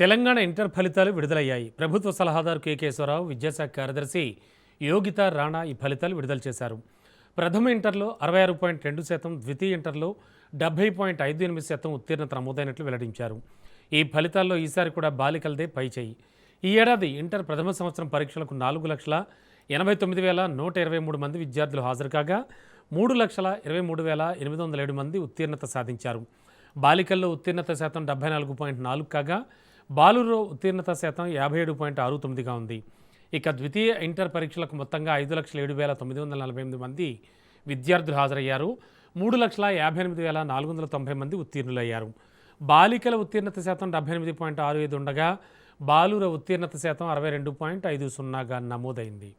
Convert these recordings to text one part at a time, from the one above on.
Telangana inter ఫలితాలు విడుదలయ్యాయి. ప్రభుత్వ సలహాదారు కేకేశ్వరరావు, విద్యాశాఖ కార్యదర్శి యోగిత రాణా ఈ ఫలితాలు విడుదల చేశారు. ప్రథమ ఇంటర్లో 66.2%, ద్వితీయ ఇంటర్లో 70.58% ఉత్తీర్ణత నమోదైనట్లు వెల్లడించారు. ఈ ఫలితాల్లో ఈసారి కూడా బాలికలదే పైచేయి. ఈ ఏడాది ఇంటర్ ప్రథమ సంవత్సరం పరీక్షలకు 4,89,123 మంది విద్యార్థులు హాజరు కాగా 3,23,807 మంది ఉత్తీర్ణత సాధించారు. బాలికల్లో ఉత్తీర్ణత శాతం 74.4 కాగా బాలురో ఉత్తీర్ణత శాతం 57.69గా ఉంది. ఇక ద్వితీయ ఇంటర్ పరీక్షలకు మొత్తంగా 5,07,948 మంది విద్యార్థులు హాజరయ్యారు. 3,58,490 మంది ఉత్తీర్ణులయ్యారు. బాలికల ఉత్తీర్ణత శాతం 78.65 ఉండగా బాలుర ఉత్తీర్ణత శాతం 62.50గా నమోదైంది.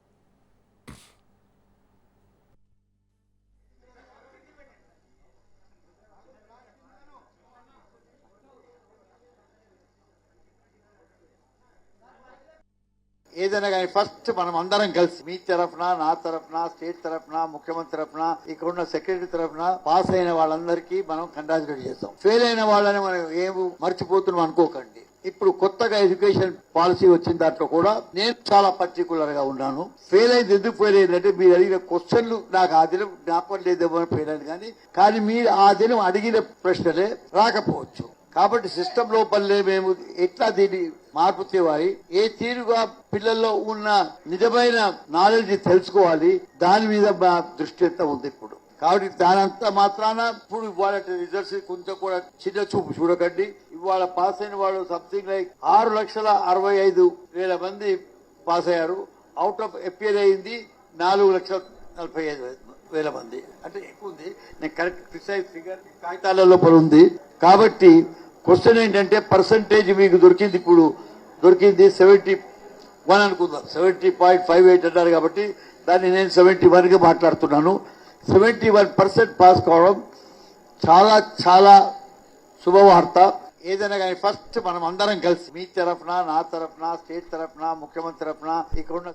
ఏదైనా కానీ ఫస్ట్ మనం అందరం కలిసి మీ తరఫున, నా తరఫున, స్టేట్ తరఫున, ముఖ్యమంత్రి తరఫున, ఇక్కడ ఉన్న సెక్రటరీ తరఫున పాస్ అయిన వాళ్ళందరికీ మనం కంగ్రాచులేట్ చేస్తాం. ఫెయిల్ అయిన వాళ్ళని మనం ఏమి మర్చిపోతున్నాం అనుకోకండి. ఇప్పుడు కొత్తగా ఎడ్యుకేషన్ పాలసీ వచ్చిన దాంట్లో కూడా నేను చాలా పర్టికులర్ గా ఉన్నాను. ఫెయిల్ అయింది ఎందుకు ఫెయిల్ అయిందంటే మీరు అడిగిన క్వశ్చన్లు నాకు ఆ దినం జ్ఞాపకం లేదేమో ఫెయిల్ అయింది కానీ మీరు ఆ దినం అడిగిన ప్రశ్నలే రాకపోవచ్చు. కాబట్టి సిస్టమ్ లోపలనే మేము ఎట్లా దీన్ని మార్పు తేవాలి, ఏ తీరుగా పిల్లల్లో ఉన్న నిజమైన నాలెడ్జ్ తెలుసుకోవాలి, దాని మీద మా దృష్టి ఎంత ఉంది ఇప్పుడు. కాబట్టి దానంతా మాత్రాన ఇప్పుడు ఇవాళ రిజల్ట్స్ కొంచెం కూడా చిన్న చూపు చూడకండి. ఇవాళ పాస్ అయిన వాళ్ళు సంథింగ్ లైక్ 6,65,000 మంది పాస్ అయ్యారు. అవుట్ ఆఫ్ అపియర్ అయింది 4,45,000 మంది. అంటే ఎక్కువ ఉంది. నేను కరెక్ట్ ప్రిసైజ్ ఫిగర్ కాగితాల లోపల ఉంది. కాబట్టి క్వశ్చన్ ఏంటంటే పర్సంటేజ్ మీకు దొరికింది, ఇప్పుడు దొరికింది 71 అనుకుందాం. 70.58 అన్నారు కాబట్టి దాన్ని నేను 71 గా మాట్లాడుతున్నాను. 71% పాస్ కావడం చాలా చాలా శుభవార్త. ఏదైనా కానీ ఫస్ట్ మనం అందరం కలిసి మీ తరఫున, నా తరఫున, స్టేట్ తరఫున, ముఖ్యమంత్రి తరఫున, ఇక్కడ ఉన్న